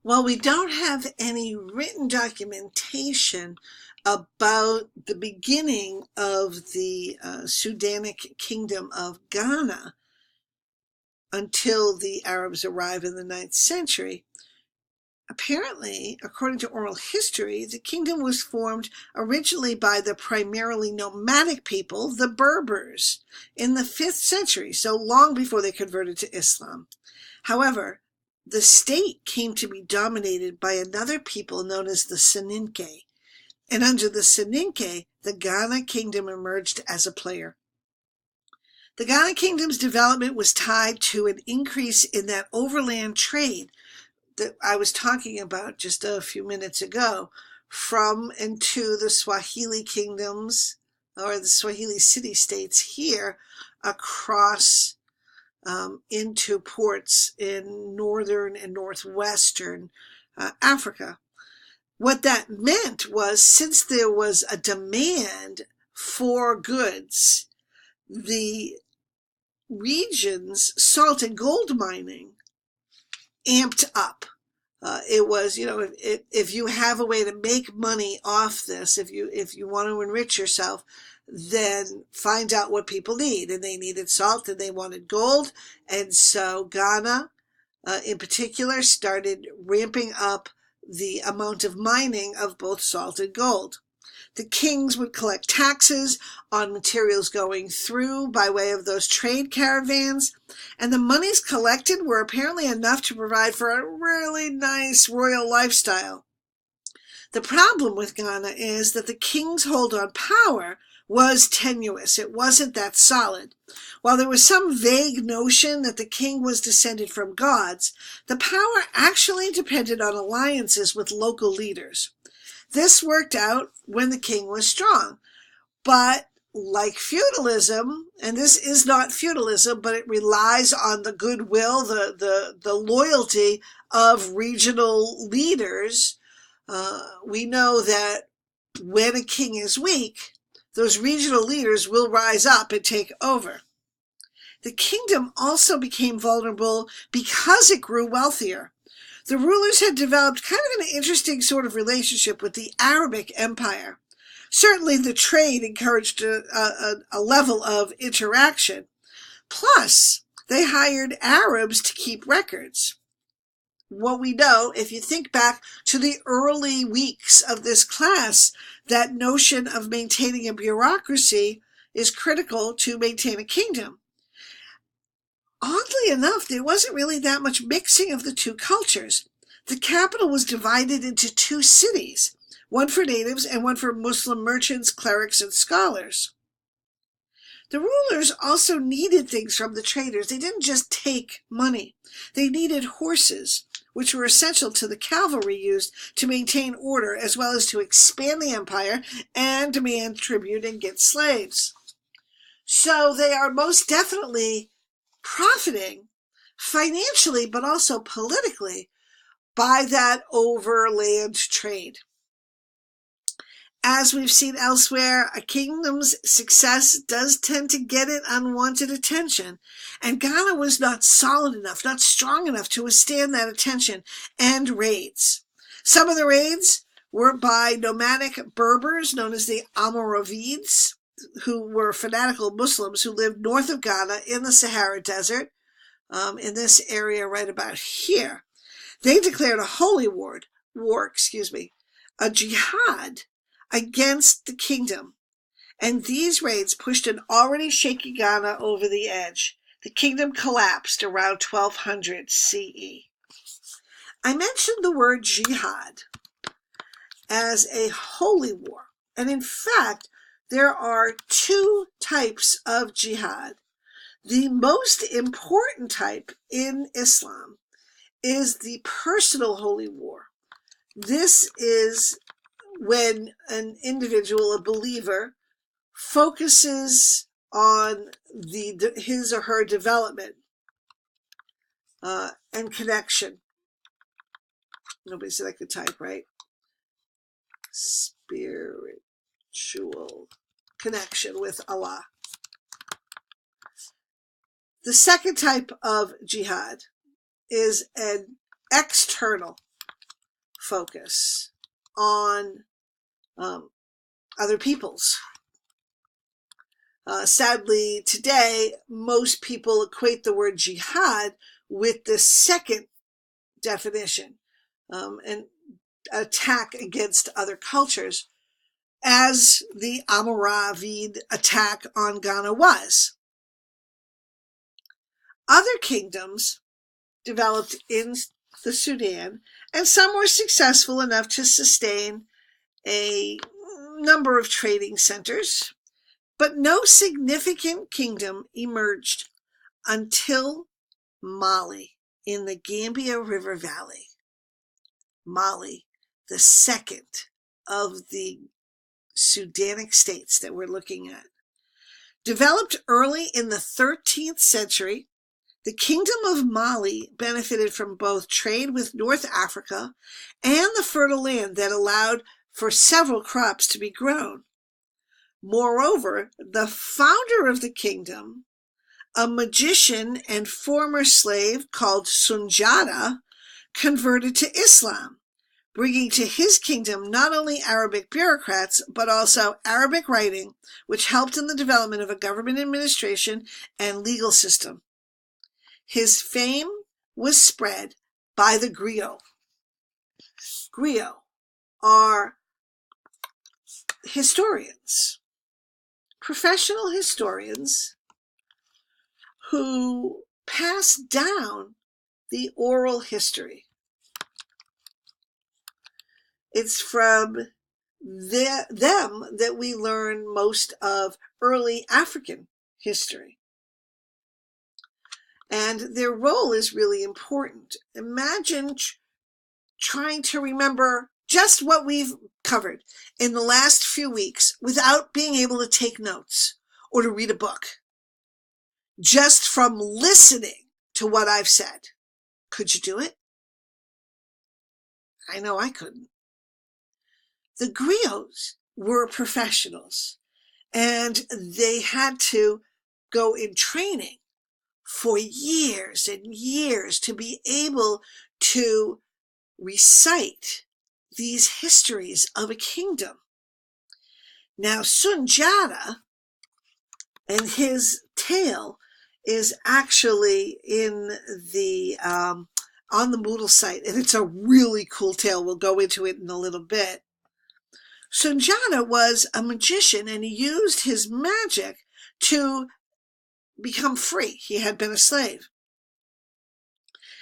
Well, we don't have any written documentation about the beginning of the Sudanic kingdom of Ghana until the Arabs arrive in the 9th century. Apparently, according to oral history, the kingdom was formed originally by the primarily nomadic people, the Berbers, in the 5th century, so long before they converted to Islam. However, the state came to be dominated by another people known as the Soninke, and under the Soninke, the Ghana kingdom emerged as a player. The Ghana kingdom's development was tied to an increase in that overland trade that I was talking about just a few minutes ago, from and to the Swahili kingdoms, or the Swahili city-states here, across into ports in northern and northwestern Africa. What that meant was, since there was a demand for goods, the region's salt and gold mining amped up. It was, if you have a way to make money off this, if you want to enrich yourself, then find out what people need. And they needed salt and they wanted gold. And so Ghana, in particular, started ramping up the amount of mining of both salt and gold. The kings would collect taxes on materials going through by way of those trade caravans, and the monies collected were apparently enough to provide for a really nice royal lifestyle. The problem with Ghana is that the king's hold on power was tenuous. It wasn't that solid. While there was some vague notion that the king was descended from gods, the power actually depended on alliances with local leaders. This worked out when the king was strong, but like feudalism, and this is not feudalism, but it relies on the goodwill, the loyalty of regional leaders. We know that when a king is weak, those regional leaders will rise up and take over. The kingdom also became vulnerable because it grew wealthier. The rulers had developed kind of an interesting sort of relationship with the Arabic Empire. Certainly the trade encouraged a level of interaction. Plus, they hired Arabs to keep records. What we know, if you think back to the early weeks of this class, that notion of maintaining a bureaucracy is critical to maintain a kingdom. Oddly enough, there wasn't really that much mixing of the two cultures. The capital was divided into two cities, one for natives and one for Muslim merchants, clerics, and scholars. The rulers also needed things from the traders. They didn't just take money. They needed horses, which were essential to the cavalry used to maintain order, as well as to expand the empire and demand tribute and get slaves. So they are most definitely profiting financially, but also politically, by that overland trade. As we've seen elsewhere, a kingdom's success does tend to get it unwanted attention, and Ghana was not solid enough, not strong enough to withstand that attention and raids. Some of the raids were by nomadic Berbers known as the Almoravids, who were fanatical Muslims who lived north of Ghana in the Sahara Desert, in this area right about here. They declared a holy war, a jihad against the kingdom, and these raids pushed an already shaky Ghana over the edge. The kingdom collapsed around 1200 CE. I mentioned the word jihad as a holy war, and in fact, there are two types of jihad. The most important type in Islam is the personal holy war. This is when an individual, a believer, focuses on his or her development and connection. Nobody said I could type, right? Spiritual connection with Allah. The second type of jihad is an external focus on other peoples. Sadly, today, most people equate the word jihad with the second definition, an attack against other cultures, as the Almoravid attack on Ghana was. Other kingdoms developed in the Sudan, and some were successful enough to sustain a number of trading centers, but no significant kingdom emerged until Mali in the Gambia River Valley. Mali, the second of the Sudanic states that we're looking at. Developed early in the 13th century, the Kingdom of Mali benefited from both trade with North Africa and the fertile land that allowed for several crops to be grown. Moreover, the founder of the kingdom, a magician and former slave called Sunjata, converted to Islam, bringing to his kingdom not only Arabic bureaucrats, but also Arabic writing, which helped in the development of a government administration and legal system. His fame was spread by the griots. Griots are historians, professional historians who pass down the oral history. It's from them that we learn most of early African history. And their role is really important. Imagine trying to remember just what we've covered in the last few weeks without being able to take notes or to read a book, just from listening to what I've said. Could you do it? I know I couldn't. The griots were professionals, and they had to go in training for years and years to be able to recite these histories of a kingdom. Now, Sunjata and his tale is actually in the on the Moodle site, and it's a really cool tale. We'll go into it in a little bit. Sunjata was a magician, and he used his magic to become free. He had been a slave.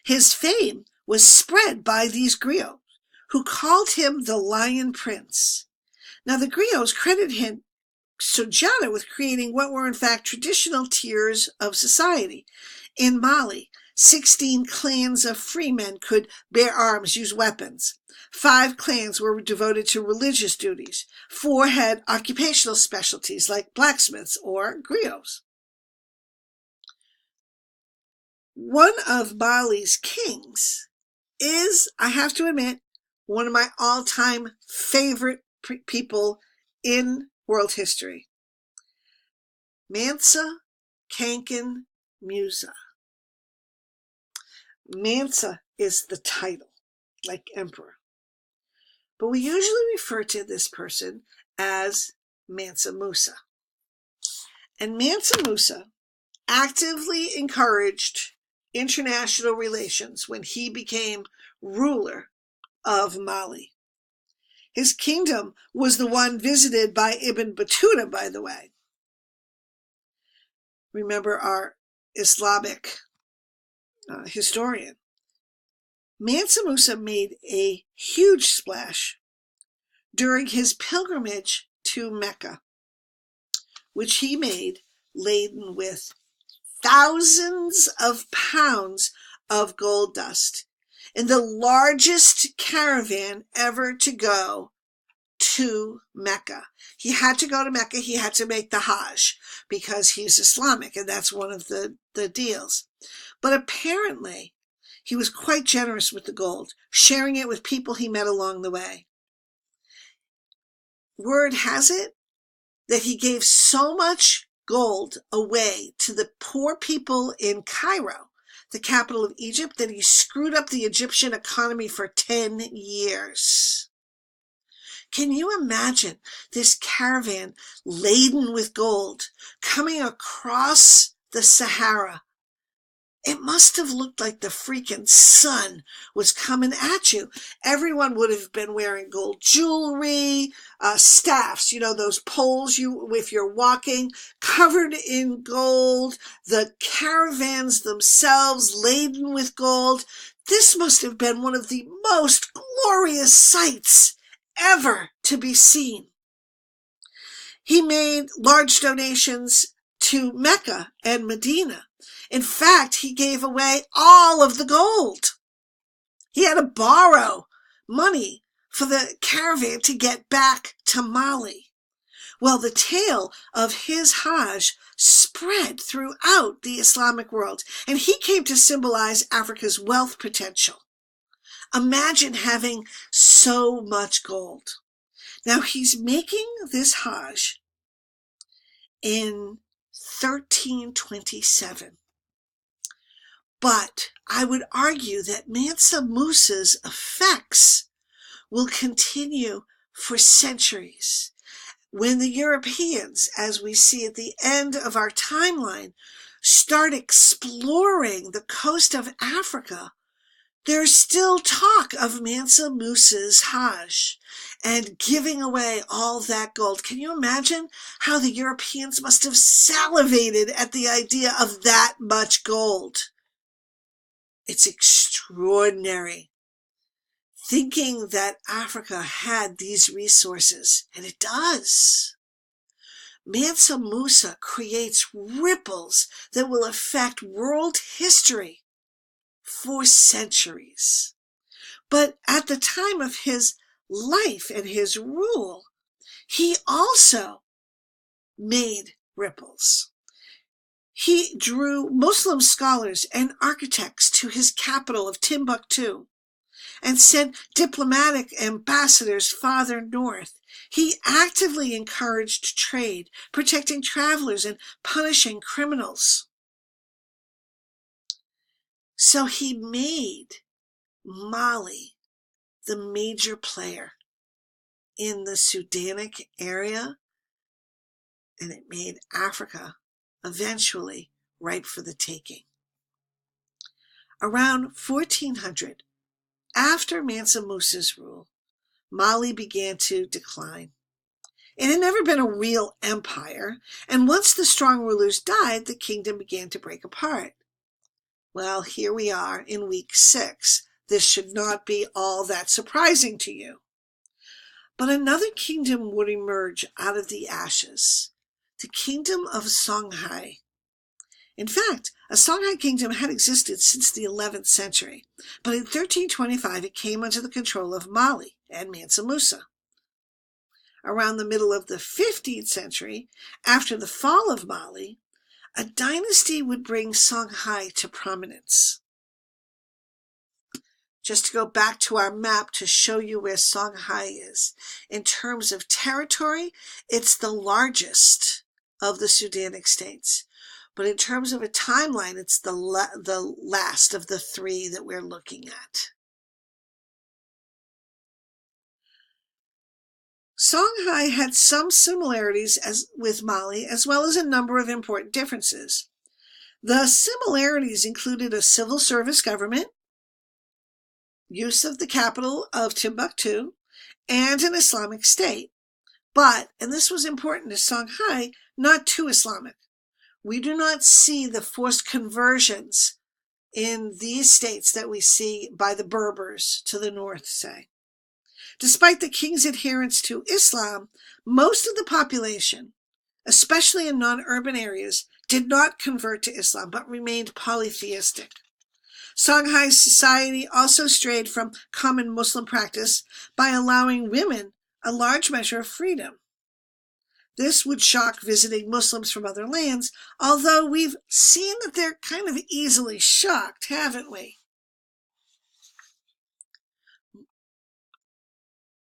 His fame was spread by these griots, who called him the Lion Prince. Now, the griots credited him, Sunjata, with creating what were in fact traditional tiers of society. In Mali, 16 clans of freemen could bear arms, use weapons. 5 clans were devoted to religious duties. 4 had occupational specialties like blacksmiths or griots. One of Mali's kings is, I have to admit, one of my all-time favorite people in world history. Mansa Kankan Musa. Mansa is the title, like emperor. But we usually refer to this person as Mansa Musa. And Mansa Musa actively encouraged international relations when he became ruler of Mali. His kingdom was the one visited by Ibn Battuta, by the way. Remember, our Islamic historian. Mansa Musa made a huge splash during his pilgrimage to Mecca, which he made laden with thousands of pounds of gold dust, in the largest caravan ever to go to Mecca. He had to go to Mecca. He had to make the Hajj because he's Islamic, and that's one of the deals. But apparently, he was quite generous with the gold, sharing it with people he met along the way. Word has it that he gave so much gold away to the poor people in Cairo the capital of Egypt, that he screwed up the Egyptian economy for 10 years. Can you imagine this caravan laden with gold coming across the Sahara? It must have looked like the freaking sun was coming at you. Everyone would have been wearing gold jewelry, staffs, those poles if you're walking, covered in gold, the caravans themselves laden with gold. This must have been one of the most glorious sights ever to be seen. He made large donations to Mecca and Medina. In fact, he gave away all of the gold. He had to borrow money for the caravan to get back to Mali. Well, the tale of his Hajj spread throughout the Islamic world, and he came to symbolize Africa's wealth potential. Imagine having so much gold. Now, he's making this Hajj in 1327. But I would argue that Mansa Musa's effects will continue for centuries. When the Europeans, as we see at the end of our timeline, start exploring the coast of Africa, there's still talk of Mansa Musa's Hajj and giving away all that gold. Can you imagine how the Europeans must have salivated at the idea of that much gold? It's extraordinary thinking that Africa had these resources, and it does. Mansa Musa creates ripples that will affect world history for centuries. But at the time of his life and his rule, he also made ripples. He drew Muslim scholars and architects to his capital of Timbuktu and sent diplomatic ambassadors farther north. He actively encouraged trade, protecting travelers and punishing criminals. So he made Mali the major player in the Sudanic area, and it made Africa eventually ripe for the taking. Around 1400, after Mansa Musa's rule, Mali began to decline. It had never been a real empire, and once the strong rulers died, the kingdom began to break apart. Well, here we are in week 6. This should not be all that surprising to you. But another kingdom would emerge out of the ashes, the kingdom of Songhai. In fact, a Songhai kingdom had existed since the 11th century, but in 1325 it came under the control of Mali and Mansa Musa. Around the middle of the 15th century, after the fall of Mali, a dynasty would bring Songhai to prominence. Just to go back to our map to show you where Songhai is. In terms of territory, it's the largest of the Sudanic states. But in terms of a timeline, it's the last of the 3 that we're looking at. Songhai had some similarities with Mali, as well as a number of important differences. The similarities included a civil service government, use of the capital of Timbuktu, and an Islamic state. But, and this was important to Songhai, not too Islamic. We do not see the forced conversions in these states that we see by the Berbers to the north, say. Despite the king's adherence to Islam, most of the population, especially in non-urban areas, did not convert to Islam, but remained polytheistic. Songhai's society also strayed from common Muslim practice by allowing women a large measure of freedom. This would shock visiting Muslims from other lands, although we've seen that they're kind of easily shocked, haven't we?